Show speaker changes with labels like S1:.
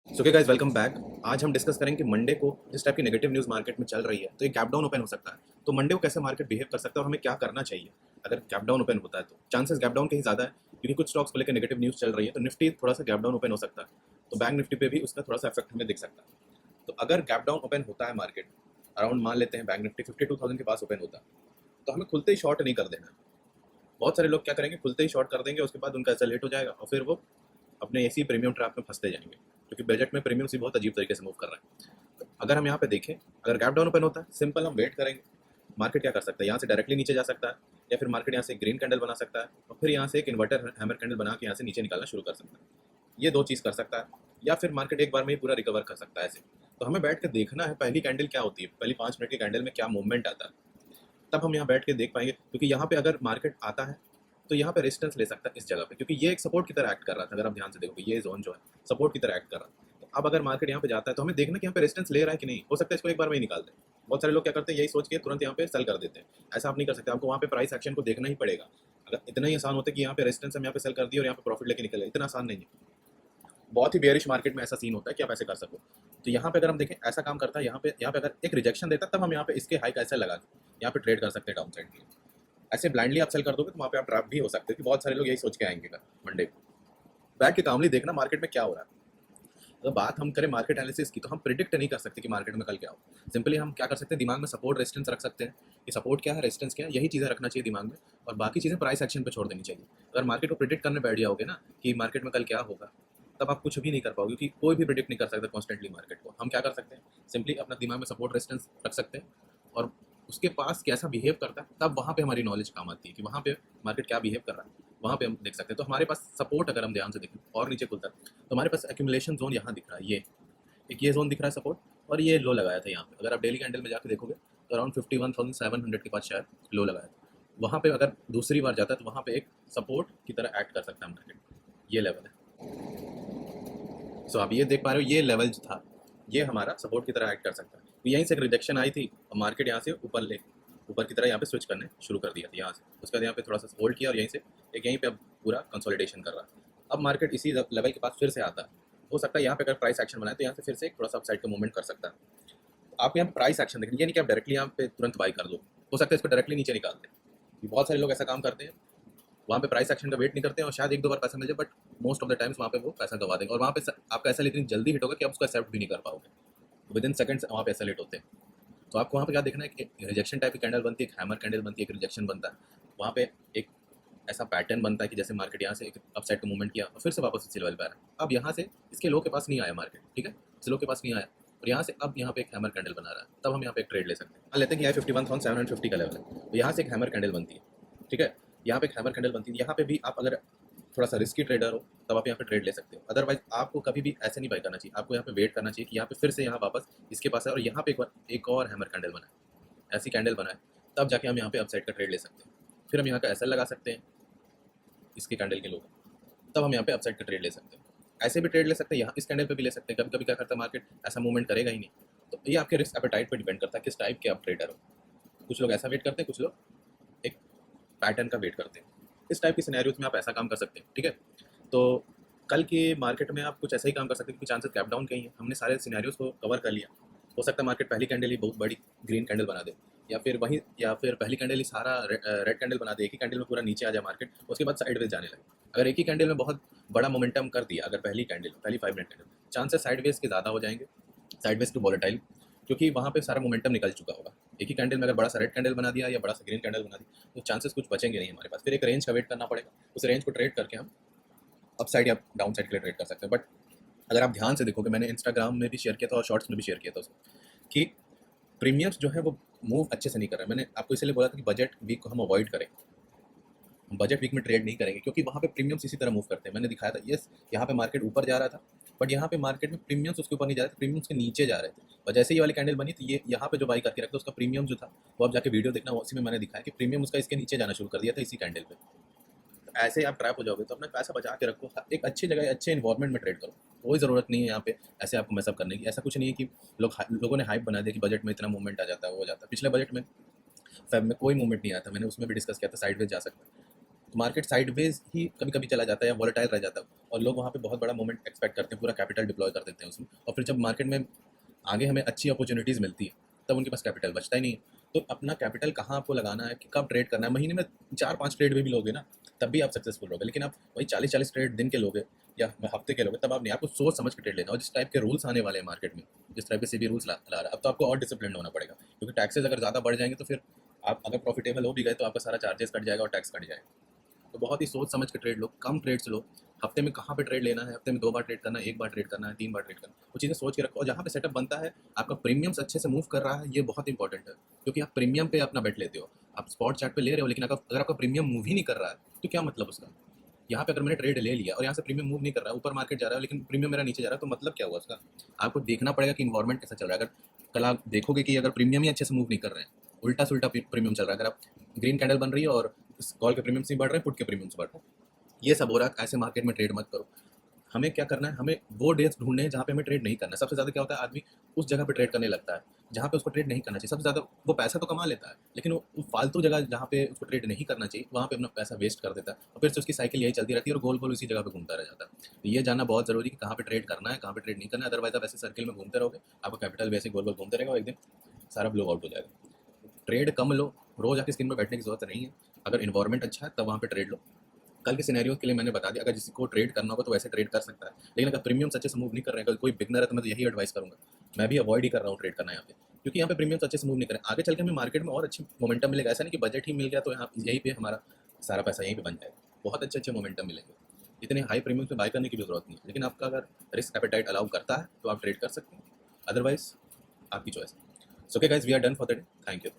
S1: So guys welcome back. आज हम discuss करेंगे कि मंडे को जिस टाइप की नेगेटिव न्यूज़ मार्केट में चल रही है तो एक गैप डाउन ओपन हो सकता है। तो मंडे को कैसे मार्केट बिहेव कर सकता है और हमें क्या करना चाहिए अगर गैप डाउन ओपन होता है। तो चांसेस गैप डाउन के ही ज़्यादा है क्योंकि कुछ स्टॉक्स को लेकर नेगेटिव न्यूज़ चल रही है, तो निफ्टी थोड़ा सा गैप डाउन ओपन हो सकता है। तो बैंक निफ्टी पे भी उसका थोड़ा सा इफेक्ट हमें दिख सकता है। तो अगर गैप डाउन ओपन होता है मार्केट अराउंड, मान लेते हैं बैंक निफ्टी 52,000 के पास ओपन होता है, तो हमें खुलते ही शॉर्ट नहीं कर देना है। बहुत सारे लोग क्या करेंगे, खुलते ही शॉर्ट कर देंगे, उसके बाद उनका ऐसा लेट हो जाएगा और फिर वो अपने इसी प्रीमियम ट्रैप में फंसते जाएंगे, क्योंकि बजट में प्रीमियम से बहुत अजीब तरीके से मूव कर रहा है। तो अगर हम यहाँ पे देखें, अगर गैप डाउन ओपन होता है, सिंपल हम वेट करेंगे। मार्केट क्या कर सकता है, यहाँ से डायरेक्टली नीचे जा सकता है, या फिर मार्केट यहाँ से ग्रीन कैंडल बना सकता है और फिर यहाँ से एक इन्वर्टर हैमर कैंडल बना के यहाँ से नीचे निकालना शुरू कर सकता है। ये दो चीज़ कर सकता है, या फिर मार्केट एक बार में ही पूरा रिकवर कर सकता है ऐसे। तो हमें बैठ के देखना है पहली कैंडल क्या होती है, पहली 5 मिनट की कैंडल में क्या मूवमेंट आता है, तब हम यहाँ बैठ के देख पाएंगे। क्योंकि यहाँ पे अगर मार्केट आता है तो यहाँ पे रेजिस्टेंस ले सकता है इस जगह पे, क्योंकि ये एक सपोर्ट की तरह एक्ट कर रहा था। अगर आप ध्यान से देखोगे, ये जोन जो है सपोर्ट की तरह एक्ट कर रहा है। तो अब अगर मार्केट यहाँ पे जाता है तो हमें देखना कि यहाँ पे रेजिस्टेंस ले रहा है कि नहीं। हो सकता है इसको एक बार में ही निकाल दे। बहुत सारे लोग क्या करते हैं, यही सोच के तुरंत यहाँ पे सेल कर देते हैं। ऐसा आप नहीं कर सकते, आपको वहाँ पे प्राइस एक्शन को देखना ही पड़ेगा। अगर इतना ही आसान होता है कि यहाँ पे रेजिस्टेंस हम यहाँ पे सेल कर दिए और यहाँ पे प्रॉफिट लेके निकले, इतना आसान नहीं है। बहुत ही बेयरिश मार्केट में ऐसा सीन होता है कि आप ऐसे कर सको। तो यहाँ पे अगर हम देखें, ऐसा काम करता है। यहाँ पे अगर एक रिजेक्शन देता है, तब हम यहाँ पे इसके हाई कैसे लगा के यहाँ पे ट्रेड कर सकते हैं डाउन साइड के लिए। ऐसे ब्लाइंडली आप सेल कर दोगे तो वहाँ पे आप ट्रैप भी हो सकते हो, कि बहुत सारे लोग यही सोच के आएंगे कल मंडे को। बैठ के कामली देखना मार्केट में क्या हो रहा है। अगर बात हम करें मार्केट एनालिसिस की, तो हम प्रिडिक्ट नहीं कर सकते कि मार्केट में कल क्या हो। सिंपली हम क्या कर सकते हैं, दिमाग में सपोर्ट रेजिस्टेंस रख सकते हैं कि सपोर्ट क्या है, रेजिस्टेंस क्या है, यही चीज़ें रखना चाहिए दिमाग में। और बाकी चीज़ें प्राइस एक्शन पे छोड़ देनी चाहिए। अगर मार्केट को प्रिडिक्ट करने बैठ जाओगे ना कि मार्केट में कल क्या होगा, तब आप कुछ भी नहीं कर पाओगे, क्योंकि कोई भी प्रिडिक्ट नहीं कर सकता कॉन्स्टेंटली मार्केट को। हम क्या कर सकते हैं, सिंपली अपना दिमाग में सपोर्ट रेजिस्टेंस रख सकते हैं और उसके पास कैसा बिहेव करता है, तब वहाँ पे हमारी नॉलेज काम आती है कि वहाँ पे मार्केट क्या बिहेव कर रहा है। वहाँ पे हम देख सकते हैं। तो हमारे पास सपोर्ट, अगर हम ध्यान से देखें और नीचे खुलता है, तो हमारे पास एक्यूमुलेशन जोन यहाँ दिख रहा है। ये एक ये जोन दिख रहा है सपोर्ट, और ये लो लगाया था यहाँ पे। अगर आप डेली कैंडल में जाकर देखोगे तो अराउंड 51,700 के पास शायद लो लगाया था। वहाँ पे अगर दूसरी बार जाता है तो वहाँ पे एक सपोर्ट की तरह एक्ट कर सकता है मार्केट। ये लेवल है। सो आप ये देख पा रहे हो, ये लेवल जो था ये हमारा सपोर्ट की तरह एक्ट कर सकता है। तो यहीं से एक रिजेक्शन आई थी और मार्केट यहाँ से ऊपर की तरह यहाँ पे स्विच करने शुरू कर दिया था यहाँ से। उसके बाद यहाँ पे थोड़ा सा होल्ड किया और यहीं से एक यहीं पे अब पूरा कंसोलिडेशन कर रहा है। अब मार्केट इसी लेवल के पास फिर से आता है। हो सकता है यहाँ पे अगर प्राइस एक्शन बनाए तो यहाँ से फिर से एक थोड़ा सा अपसाइड का मूवमेंट कर सकता है। तो आप यहाँ पे प्राइस एक्शन देखें, ये नहीं कि आप डायरेक्टली यहाँ पे तुरंत बाई कर दो। हो सकता है इसको डायरेक्टली नीचे निकाल दें। बहुत सारे लोग ऐसा काम करते हैं, वहाँ पे प्राइस एक्शन का वेट नहीं करते हैं और शायद एक दो बार पैसा मिल जाए, but most of the times वहाँ पे वो पैसा गवा देंगे और वहाँ पे आपका ऐसा इतनी जल्दी हिट होगा कि आप उसको एक्सेप्ट भी नहीं कर पाओगे। विद इन सेकंड्स वहाँ पे ऐसा लेट होते हैं। तो आपको वहाँ पे क्या देखना है कि रिजेक्शन टाइप की कैंडल बनती है, एक हैमर कैंडल बनती है, एक रिजेक्शन बनता है। वहाँ पे एक ऐसा पैटर्न बनता है कि जैसे मार्केट यहाँ से एक अपसाइड का मूवमेंट किया और फिर से वापस इसी लेवल पे आ रहा है। अब यहाँ से इसके लो के पास नहीं आया मार्केट, ठीक है, इस लो के पास नहीं आया और यहाँ से अब यहाँ पे एक हैमर कैंडल बना रहा है, तब हम यहाँ पे एक ट्रेड ले सकते हैं। मान लेते हैं कि यहाँ 51,750 का लेवल है, तो यहाँ से एक हैमर कैंडल बनती है, ठीक है। यहाँ पे एक हैमर कैंडल बनती है, यहाँ पे भी आप अगर थोड़ा सा रिस्की ट्रेडर हो तब आप यहाँ पे ट्रेड ले सकते हो। अदरवाइज आपको कभी भी ऐसे नहीं बाई करना चाहिए। आपको यहाँ पे वेट करना चाहिए कि यहाँ पे फिर से यहाँ वापस इसके पास है और यहाँ पे एक और हैमर कैंडल बनाए, ऐसी कैंडल बनाए, तब जाके हम यहाँ पे अपसाइड का ट्रेड ले सकते हैं। फिर हम यहाँ का एसएल लगा सकते हैं इसके कैंडल के लोग, तब हम यहाँ पे अपसाइड का ट्रेड ले सकते हैं। ऐसे भी ट्रेड ले सकते हैं, यहाँ इस कैंडल पे भी ले सकते हैं। कभी कभी क्या करता है मार्केट, ऐसा मूवमेंट करेगा ही नहीं। तो ये आपके रिस्क एपेटाइट पे डिपेंड करता है किस टाइप के आप ट्रेडर हो। कुछ लोग ऐसा वेट करते हैं, कुछ लोग एक पैटर्न का वेट करते हैं। इस टाइप की सिनेरियोज में आप ऐसा काम कर सकते हैं, ठीक है। तो कल के मार्केट में आप कुछ ऐसा ही काम कर सकते हैं, क्योंकि चांसेस गैप डाउन के ही हैं। हमने सारे सिनेरियोज को कवर कर लिया। हो सकता है मार्केट पहली कैंडल ही बहुत बड़ी ग्रीन कैंडल बना दे, या फिर पहली कैंडल ही सारा रेड कैंडल बना दे, एक ही कैंडल में पूरा नीचे आ जाए मार्केट, उसके बाद साइडवेज जाने लगे। अगर एक ही कैंडल में बहुत बड़ा मोमेंटम कर दिया, अगर पहली 5 मिनट कैंडल, चांसेस साइडवेज के ज़्यादा हो जाएंगे, साइडवेज टू वॉलेटाइल, क्योंकि वहाँ पे सारा मोमेंटम निकल चुका होगा। एक ही कैंडल में अगर बड़ा सा रेड कैंडल बना दिया या बड़ा सा ग्रीन कैंडल बना दिया, तो चांसेस कुछ बचेंगे नहीं हमारे पास। फिर एक रेंज का वेट करना पड़ेगा, उस रेंज को ट्रेड करके हम अप साइड या डाउन साइड के लिए ट्रेड कर सकते हैं। बट अगर आप ध्यान से देखोगे, मैंने इंस्टाग्राम में भी शेयर किया था और शॉर्ट्स में भी शेयर किया था उसको, कि प्रीमियम्स जो है वो मूव अच्छे से नहीं कर रहे हैं। मैंने आपको इसलिए बोला था कि बजट वीक को हम अवॉइड करें, बजट वीक में ट्रेड नहीं करेंगे, क्योंकि वहाँ पे प्रीमियम्स इसी तरह मूव करते हैं। मैंने दिखाया था, यस, यहाँ पे मार्केट ऊपर जा रहा था, बट यहाँ पे मार्केट में प्रीमियम्स उसके ऊपर नहीं जा रहे थे, प्रीमियम्स के नीचे जा रहे थे। और जैसे ये वाली कैंडल बनी तो ये यहाँ पे जो बाई करके रखता, उसका प्रीमियम जो था, वो आप जाके वीडियो देखना, उसी में मैंने दिखाया कि प्रीमियम उसका इसके नीचे जाना शुरू कर दिया था इसी कैंडल पे। तो ऐसे आप ट्रैप हो जाओगे, तो अपना पैसा बचा के रखो, एक अच्छी जगह अच्छे इन्वायरमेंट में ट्रेड करो। कोई ज़रूरत नहीं है यहाँ पे ऐसे आपको मैसअप करने की। ऐसा कुछ नहीं है कि लोगों ने हाइप बना दिया कि बजट में इतना मूवमेंट आ जाता है, वो हो जाता है। पिछले बजट में फेब में कोई मूवमेंट नहीं आया था, मैंने उसमें भी डिस्कस किया था, साइडवेज जा सकता है। तो मार्केट साइडवेज ही कभी कभी चला जाता है या वॉलेटाइल रह जाता है, और लोग वहाँ पे बहुत बड़ा मोमेंट एक्सपेक्ट करते हैं, पूरा कैपिटल डिप्लॉय कर देते हैं उसमें, और फिर जब मार्केट में आगे हमें अच्छी अपॉर्चुनिटीज़ मिलती है तब उनके पास कैपिटल बचता ही नहीं है। तो अपना कैपिटल कहाँ आपको लगाना है, कि कब ट्रेड करना है, महीने में 4-5 ट्रेड भी लोगे ना तब भी आप सक्सेसफुल रहोगे, लेकिन आप वही 40-40 ट्रेड दिन के लोगे या हफ्ते के लोगे तब आप नहीं, आपको सोच समझ के ट्रेड लेना। और जिस टाइप के रूल्स आने वाले हैं मार्केट में, जिस टाइप के सेबी रूल्स ला रहा है, अब तो आपको और डिसिप्लिन होना पड़ेगा, क्योंकि टैक्सेस अगर ज़्यादा बढ़ जाएंगे तो फिर आप अगर प्रॉफिटेबल हो भी गए तो आपका सारा चार्जेस कट जाएगा और टैक्स कट जाएगा। तो बहुत ही सोच समझ के ट्रेड लो, कम ट्रेड्स लो, हफ्ते में कहाँ पे ट्रेड लेना है, हफ्ते में 2 बार ट्रेड करना है, 1 बार ट्रेड करना है, 3 बार ट्रेड करना है, वो चीज़ें सोच के रखो। और जहाँ पे सेटअप बनता है, आपका प्रीमियम्स अच्छे से मूव कर रहा है, ये बहुत इंपॉर्टेंट है, क्योंकि आप प्रीमियम पे अपना बेट लेते हो। आप स्पॉट चार्ट पे ले रहे हो, लेकिन अगर आपका प्रीमियम मूव ही नहीं कर रहा है तो क्या मतलब उसका। यहाँ पे अगर मैंने ट्रेड ले लिया और यहाँ से प्रीमियम मूव नहीं कर रहा है, ऊपर मार्केट जा रहा है लेकिन प्रीमियम मेरा नीचे जा रहा है, तो मतलब क्या हुआ उसका। आपको देखना पड़ेगा कि इन्वायरमेंट कैसा चल रहा है। अगर कल आप देखोगे कि अगर प्रीमियम ही अच्छे से मूव नहीं कर रहे हैं, उल्टा सुल्टा प्रीमियम चल रहा है, अगर आप ग्रीन कैंडल बन रही है और कॉल के प्रीमियम्स नहीं बढ़ रहे हैं, पुट के प्रीमियम्स बढ़ रहे हैं, ये सब हो रहा है, ऐसे मार्केट में ट्रेड मत करो। हमें क्या करना है, हमें वो डेज ढूंढने हैं जहाँ पे हमें ट्रेड नहीं करना है। सबसे ज़्यादा क्या होता है, आदमी उस जगह पे ट्रेड करने लगता है जहाँ पे उसको ट्रेड नहीं करना चाहिए। सबसे ज़्यादा वो पैसा तो कमा लेता है, लेकिन वो फालतू जगह जहाँ पे उसको ट्रेड नहीं करना चाहिए वहाँ पे अपना पैसा वेस्ट कर देता है, और फिर से उसकी साइकिल यही चलती रहती है और गोल गोल उसी जगह पे घूमता रह जाता है। तो ये जानना बहुत ज़रूरी है कि कहाँ पे ट्रेड करना है, कहाँ पे ट्रेड नहीं करना है। अदरवाइज आप ऐसे सर्किल में घूमते रहोगे, आपका कैपिटल वैसे गोल गोल घूमते रहेगा और एक दिन सारा ब्लो आउट हो जाएगा। ट्रेड कम लो, रोज आके स्क्रीन में बैठने की जरूरत नहीं है। अगर इन्वायरमेंट अच्छा है तब वहाँ पे ट्रेड लो। कल के सिनेरियो के लिए मैंने बता दिया, अगर किसी को ट्रेड करना होगा तो वैसे ट्रेड कर सकता है, लेकिन अगर प्रीमियम्स अच्छे से मूव नहीं कर रहे हैं, अगर कोई बिगनर है तो मैं तो यही एडवाइस करूंगा। मैं भी अवॉइड ही कर रहा हूँ ट्रेड करना यहाँ पे, क्योंकि यहाँ पे प्रीमियम्स अच्छे से मूव नहीं करें। आगे चल के हमें मार्केट में और अच्छी मोमेंटम मिलेगा। ऐसा नहीं कि बजट ही मिल गया तो यहाँ यहीं पे हमारा सारा पैसा यहीं पे बन जाएगा। बहुत अच्छे अच्छे मोमेंटम मिलेंगे। इतने हाई प्रीमियम पे बाय करने की भी जरूरत नहीं है, लेकिन आपका अगर रिस्क एपेटाइट अलाउ करता है तो आप ट्रेड कर सकते हैं, अदरवाइज आपकी चॉइस है। So okay guys, we are done for the day. Thank you.